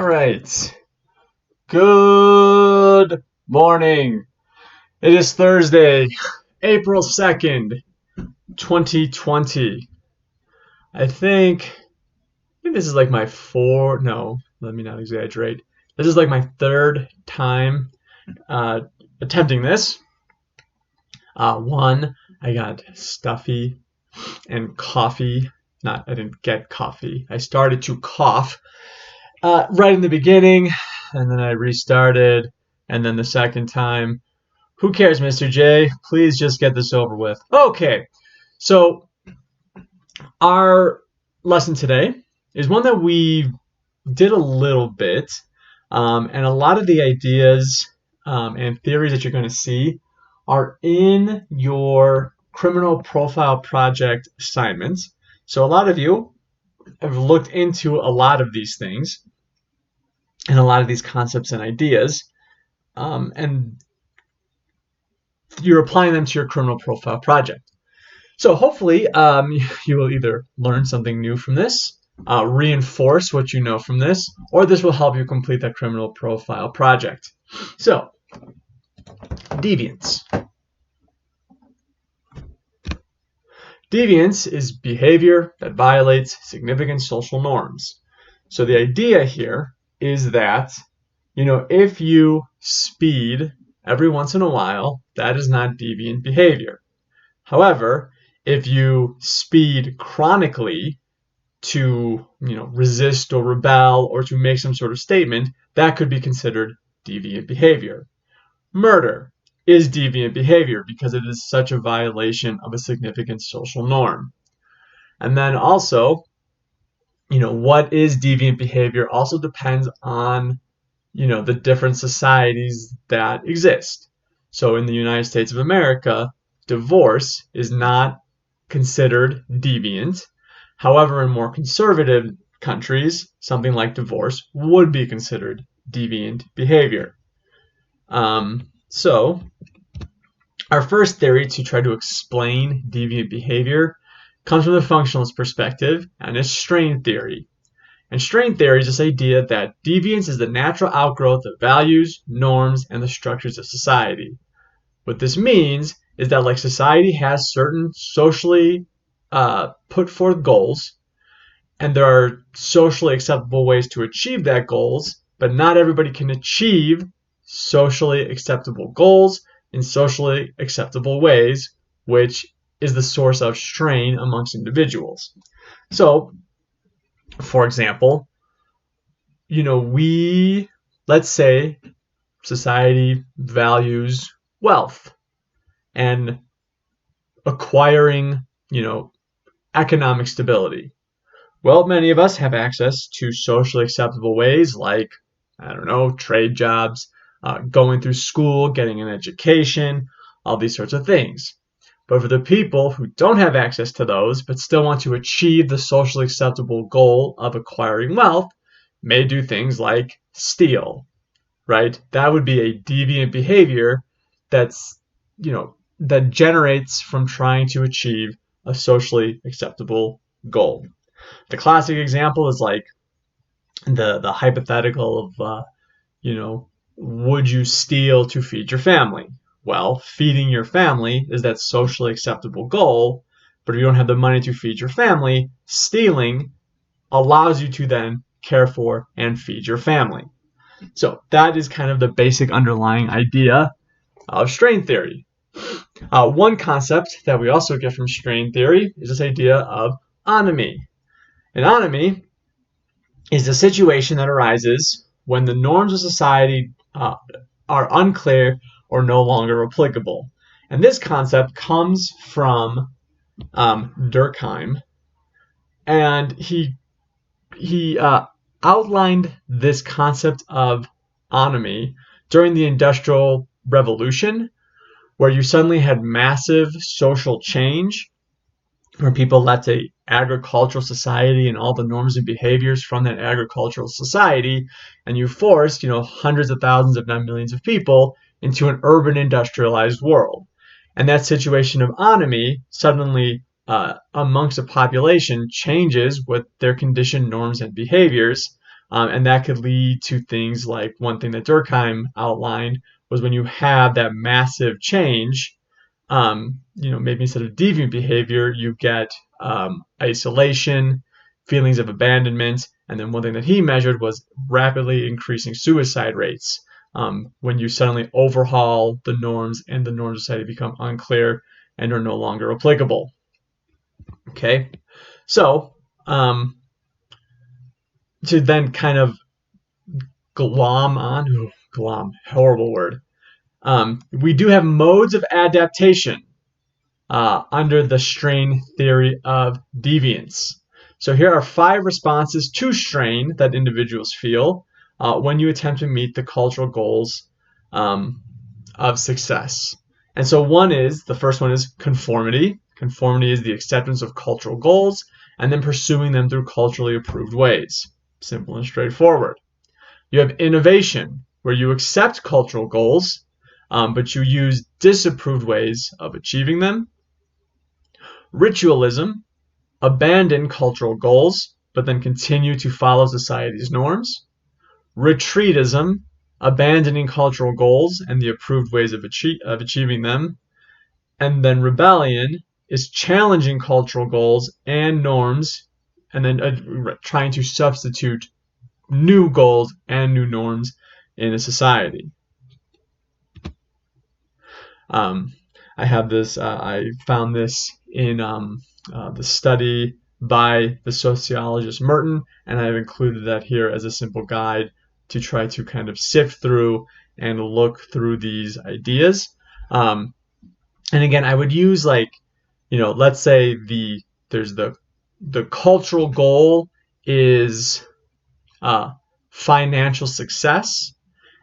All right. Good morning. It is Thursday, April 2nd, 2020. I think this is like my let me not exaggerate. This is like my third time attempting this. One, I got stuffy and coffee. I didn't get coffee. I started to cough right in the beginning, and then I restarted, and then the second time. Who cares, Mr. J? Please just get this over with. Okay, so our lesson today is one that we did a little bit, and a lot of the ideas and theories that you're going to see are in your criminal profile project assignments. So a lot of you have looked into a lot of these things and a lot of these concepts and ideas, and you're applying them to your criminal profile project. So hopefully you will either learn something new from this, reinforce what you know from this, or this will help you complete that criminal profile project. So, deviance. Deviance is behavior that violates significant social norms. So the idea here is that, if you speed every once in a while, that is not deviant behavior. However, if you speed chronically to, resist or rebel or to make some sort of statement, that could be considered deviant behavior. Murder is deviant behavior because it is such a violation of a significant social norm. And then also, what is deviant behavior also depends on, the different societies that exist. So in the United States of America, divorce is not considered deviant. However, in more conservative countries, something like divorce would be considered deviant behavior. So our first theory to try to explain deviant behavior comes from the functionalist perspective and is strain theory. And strain theory is this idea that deviance is the natural outgrowth of values, norms, and the structures of society. What this means is that society has certain socially put forth goals, and there are socially acceptable ways to achieve that goals, but not everybody can achieve socially acceptable goals in socially acceptable ways, which is the source of strain amongst individuals. So, for example, let's say society values wealth and acquiring, economic stability. Well, many of us have access to socially acceptable ways like, trade jobs, going through school, getting an education, all these sorts of things. But for the people who don't have access to those but still want to achieve the socially acceptable goal of acquiring wealth, may do things like steal, right? That would be a deviant behavior that generates from trying to achieve a socially acceptable goal. The classic example is like the hypothetical of, would you steal to feed your family? Well, feeding your family is that socially acceptable goal, but if you don't have the money to feed your family, stealing allows you to then care for and feed your family. So that is kind of the basic underlying idea of strain theory. One concept that we also get from strain theory is this idea of anomie. An anomie is a situation that arises when the norms of society are unclear or no longer applicable. And this concept comes from Durkheim, and he outlined this concept of anomie during the Industrial Revolution, where you suddenly had massive social change, where people left an agricultural society and all the norms and behaviors from that agricultural society, and you forced, hundreds of thousands, if not millions of people into an urban industrialized world. And that situation of anomie suddenly amongst a population changes with their conditioned norms and behaviors And that could lead to things like one thing that Durkheim outlined was when you have that massive change, maybe instead of deviant behavior, you get isolation, feelings of abandonment, and then one thing that he measured was rapidly increasing suicide rates when you suddenly overhaul the norms and the norms of society become unclear and are no longer applicable. Okay, so to then kind of glom, horrible word. We do have modes of adaptation under the strain theory of deviance. So here are 5 responses to strain that individuals feel when you attempt to meet the cultural goals of success. And so the first one is conformity. Conformity is the acceptance of cultural goals and then pursuing them through culturally approved ways. Simple and straightforward. You have innovation, where you accept cultural goals, but you use disapproved ways of achieving them. Ritualism, abandon cultural goals, but then continue to follow society's norms. Retreatism, abandoning cultural goals and the approved ways of achieving them. And then rebellion is challenging cultural goals and norms and then trying to substitute new goals and new norms in a society. I have this, I found this in the study by the sociologist Merton, and I've included that here as a simple guide to try to kind of sift through and look through these ideas. And again, I would use let's say there's the cultural goal is financial success,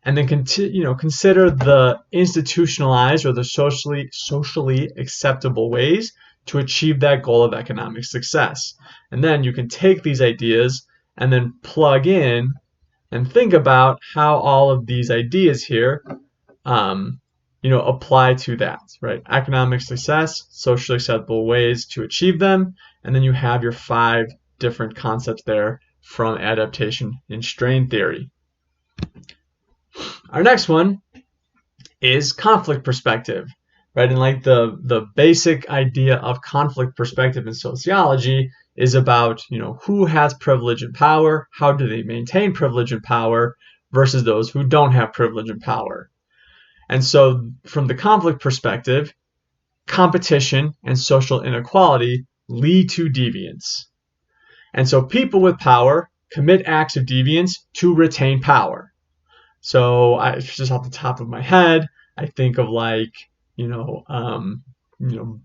and then consider the institutionalized or the socially acceptable ways to achieve that goal of economic success. And then you can take these ideas and then plug in and think about how all of these ideas here apply to that, right? Economic success, socially acceptable ways to achieve them, and then you have your 5 different concepts there from adaptation in strain theory. Our next one is conflict perspective, right? And the basic idea of conflict perspective in sociology is about, who has privilege and power, how do they maintain privilege and power versus those who don't have privilege and power. And so from the conflict perspective, competition and social inequality lead to deviance. And so people with power commit acts of deviance to retain power. So just off the top of my head, I think of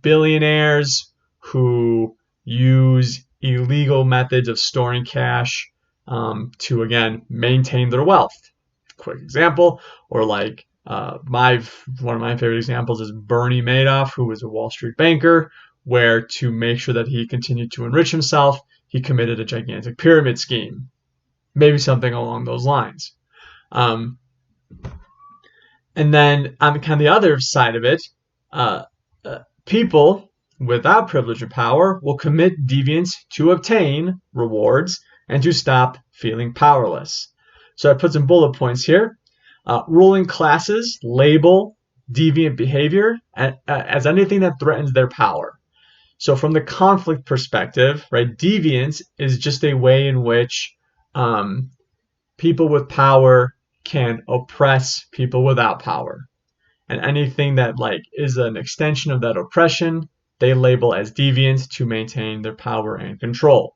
billionaires who use illegal methods of storing cash to again maintain their wealth. Quick example, or one of my favorite examples is Bernie Madoff, who was a Wall Street banker, where to make sure that he continued to enrich himself, he committed a gigantic pyramid scheme. Maybe something along those lines. And then on kind of the other side of it, people without privilege and power will commit deviance to obtain rewards and to stop feeling powerless. So I put some bullet points here. Ruling classes label deviant behavior as anything that threatens their power. So from the conflict perspective, right, deviance is just a way in which people with power can oppress people without power. And anything that is an extension of that oppression, they label as deviant to maintain their power and control.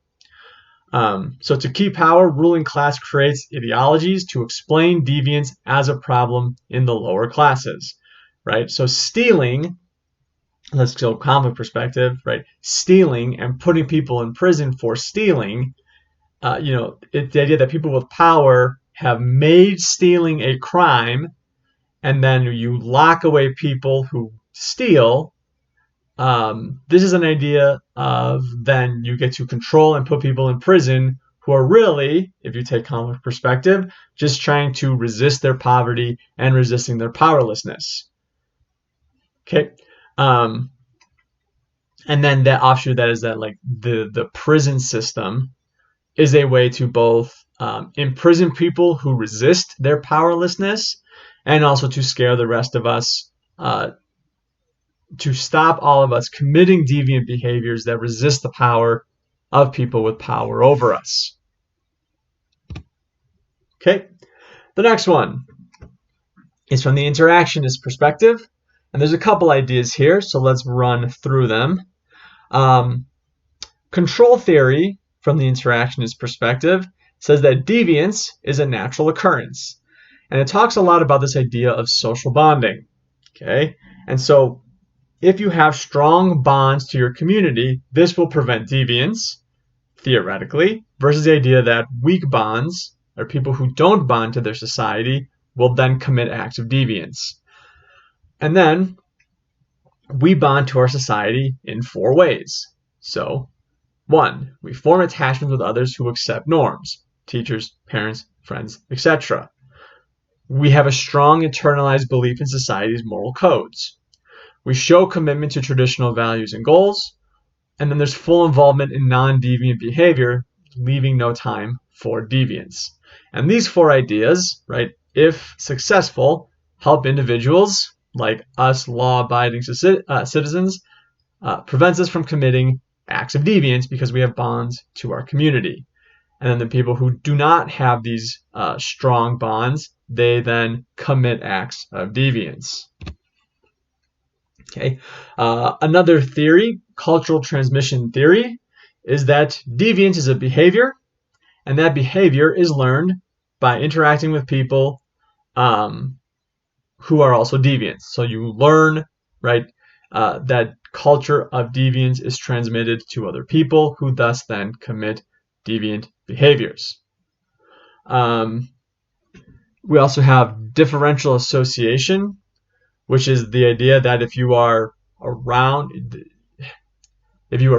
So to keep power, ruling class creates ideologies to explain deviance as a problem in the lower classes, right? So stealing, let's go conflict perspective, right? Stealing and putting people in prison for stealing, it's the idea that people with power have made stealing a crime, and then you lock away people who steal. This is an idea of then you get to control and put people in prison who are really, if you take conflict perspective, just trying to resist their poverty and resisting their powerlessness. Okay. And then that offshoot that is that the prison system is a way to both imprison people who resist their powerlessness, and also to scare the rest of us, to stop all of us committing deviant behaviors that resist the power of people with power over us. Okay, the next one is from the interactionist perspective, and there's a couple ideas here, so let's run through them. Control theory, from the interactionist perspective, says that deviance is a natural occurrence, and it talks a lot about this idea of social bonding. Okay, and so if you have strong bonds to your community, this will prevent deviance, theoretically, versus the idea that weak bonds, or people who don't bond to their society, will then commit acts of deviance. And then we bond to our society in 4 ways. So, 1, we form attachments with others who accept norms, teachers, parents, friends, etc. We have a strong internalized belief in society's moral codes. We show commitment to traditional values and goals, and then there's full involvement in non-deviant behavior, leaving no time for deviance. And these 4 ideas, right, if successful, help individuals, like us law-abiding citizens, prevents us from committing acts of deviance because we have bonds to our community. And then the people who do not have these strong bonds, they then commit acts of deviance. Okay. Another theory, cultural transmission theory, is that deviance is a behavior, and that behavior is learned by interacting with people who are also deviant. So you learn, right, that culture of deviance is transmitted to other people, who thus then commit deviant behaviors. We also have differential association, which is the idea that if you are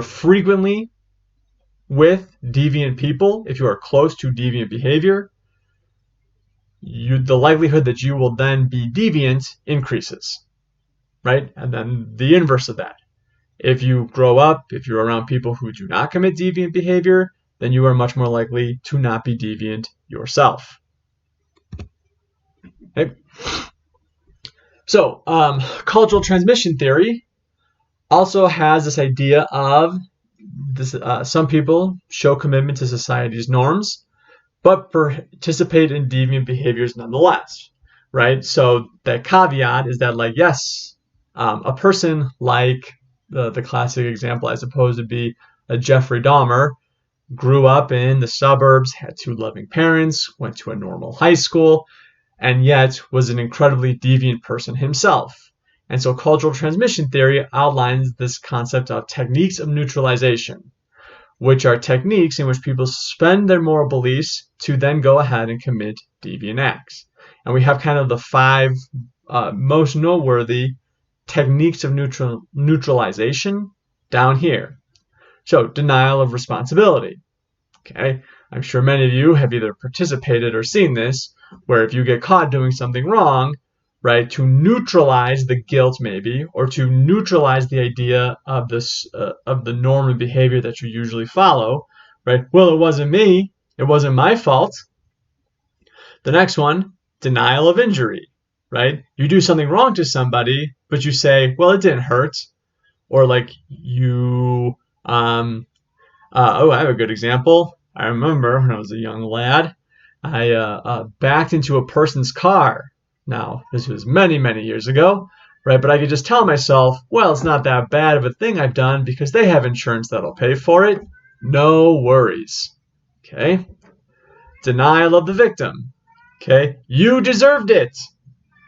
frequently with deviant people, if you are close to deviant behavior, the likelihood that you will then be deviant increases, right? And then the inverse of that. If you grow up, if you're around people who do not commit deviant behavior, then you are much more likely to not be deviant yourself. Okay. So, cultural transmission theory also has this idea of this, some people show commitment to society's norms, but participate in deviant behaviors nonetheless, right? So the caveat is that, like, yes, a person like the classic example, I suppose, would be a Jeffrey Dahmer, grew up in the suburbs, had 2 loving parents, went to a normal high school, and yet was an incredibly deviant person himself. And so cultural transmission theory outlines this concept of techniques of neutralization, which are techniques in which people suspend their moral beliefs to then go ahead and commit deviant acts. And we have kind of the 5 most noteworthy techniques of neutralization down here. So, denial of responsibility. Okay, I'm sure many of you have either participated or seen this, where if you get caught doing something wrong, right, to neutralize the guilt maybe, or to neutralize the idea of this of the norm and behavior that you usually follow, right? Well, it wasn't me, it wasn't my fault. The next one, denial of injury, right? You do something wrong to somebody, but you say, well, it didn't hurt, or like you, I have a good example. I remember when I was a young lad, I backed into a person's car. Now, this was many, many years ago, right? But I could just tell myself, well, it's not that bad of a thing I've done because they have insurance that'll pay for it. No worries. Okay? Denial of the victim. Okay? You deserved it,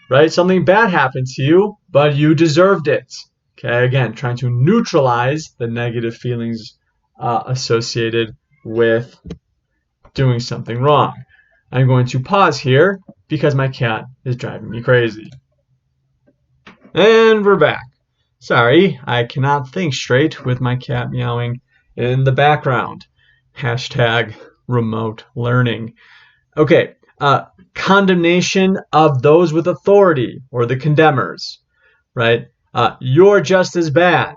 right? Something bad happened to you, but you deserved it. Okay? Again, trying to neutralize the negative feelings associated with doing something wrong. I'm going to pause here because my cat is driving me crazy. And we're back. Sorry, I cannot think straight with my cat meowing in the background. Hashtag remote learning. Okay, condemnation of those with authority, or the condemners, right? You're just as bad.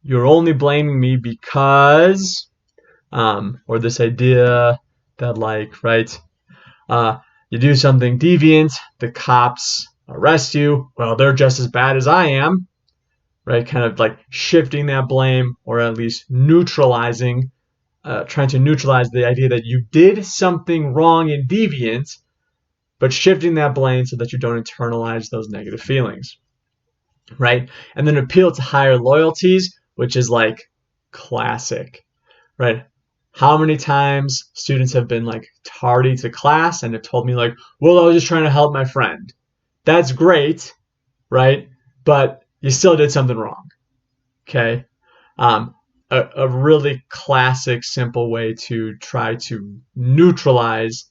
You're only blaming me because, or this idea that, like, right, you do something deviant, the cops arrest you. Well, they're just as bad as I am, right? Kind of like shifting that blame, or at least neutralizing, trying to neutralize the idea that you did something wrong and deviant, but shifting that blame so that you don't internalize those negative feelings, right? And then appeal to higher loyalties, which is like classic, right? How many times students have been like tardy to class and have told me like, well, I was just trying to help my friend. That's great, right? But you still did something wrong, okay? Um, a really classic, simple way to try to neutralize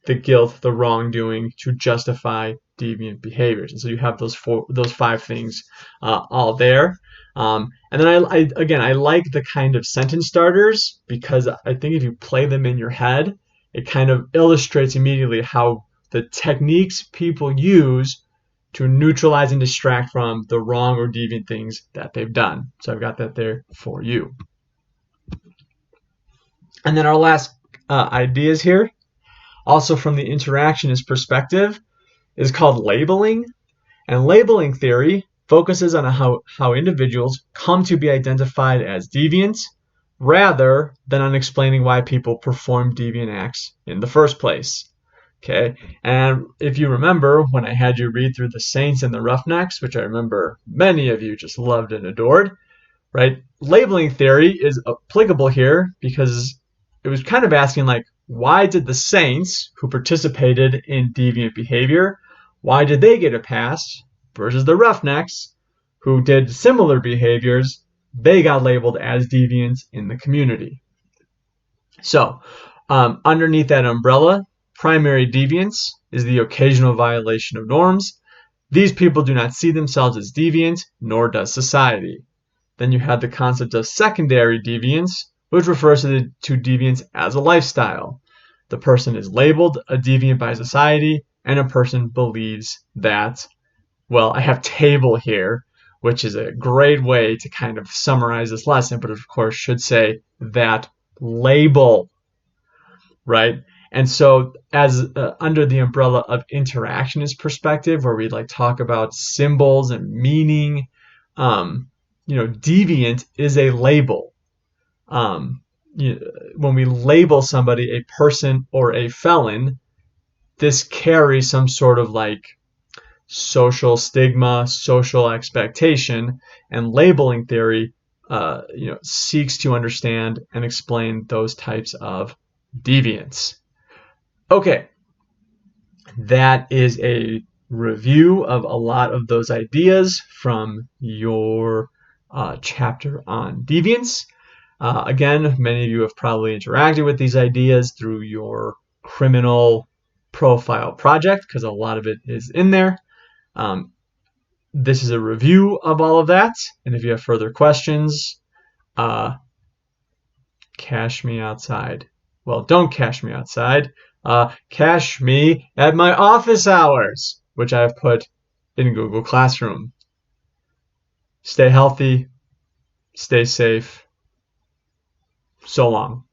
the guilt, the wrongdoing, to justify deviant behaviors. And so you have those 5 things all there. And then I like the kind of sentence starters, because I think if you play them in your head, it kind of illustrates immediately how the techniques people use to neutralize and distract from the wrong or deviant things that they've done. So I've got that there for you. And then our last ideas here, also from the interactionist perspective, is called labeling. And labeling theory focuses on how individuals come to be identified as deviant, rather than on explaining why people perform deviant acts in the first place. Okay, and if you remember when I had you read through the Saints and the Roughnecks, which I remember many of you just loved and adored, right? Labeling theory is applicable here because it was kind of asking, like, why did the Saints who participated in deviant behavior, why did they get a pass versus the Roughnecks who did similar behaviors, they got labeled as deviants in the community. So underneath that umbrella, primary deviance is the occasional violation of norms. These people do not see themselves as deviant, nor does society. Then you have the concept of secondary deviance, which refers to deviance as a lifestyle. The person is labeled a deviant by society, and a person believes that, well, I have table here, which is a great way to kind of summarize this lesson, but of course should say that label, right? And so as under the umbrella of interactionist perspective, where we like talk about symbols and meaning, deviant is a label. When we label somebody a person or a felon, this carries some sort of like social stigma, social expectation, and labeling theory, seeks to understand and explain those types of deviance. Okay, that is a review of a lot of those ideas from your chapter on deviance. Again, many of you have probably interacted with these ideas through your criminal profile project, because a lot of it is in there. This is a review of all of that, and if you have further questions, cash me outside. Well, don't cash me outside. Cash me at my office hours, which I have put in Google Classroom. Stay healthy, stay safe. So long.